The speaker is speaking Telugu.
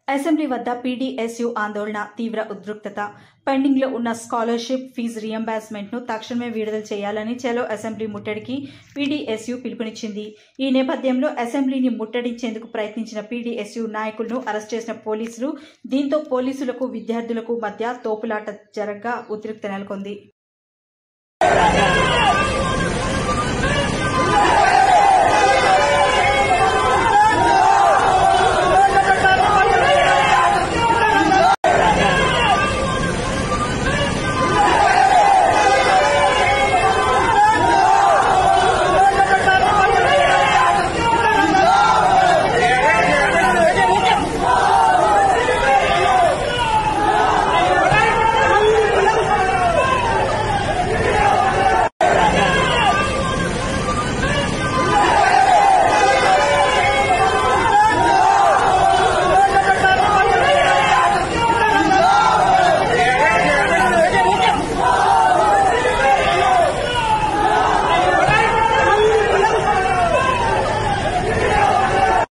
అసెంబ్లీ వద్ద పీడీఎస్యూ ఆందోళన తీవ్ర ఉద్రిక్తత. పెండింగ్ లో ఉన్న స్కాలర్షిప్ ఫీజు రియంబర్స్మెంట్ ను తక్షణమే విడుదల చేయాలని చలో అసెంబ్లీ ముట్టడికి పీడీఎస్యూ పిలుపునిచ్చింది. ఈ నేపథ్యంలో అసెంబ్లీని ముట్టడించేందుకు ప్రయత్నించిన పీడీఎస్యూ నాయకులను అరెస్ట్ చేసిన పోలీసులు. దీంతో పోలీసులకు విద్యార్థులకు మధ్య తోపులాట జరగ్గా ఉద్రిక్తత నెలకొంది.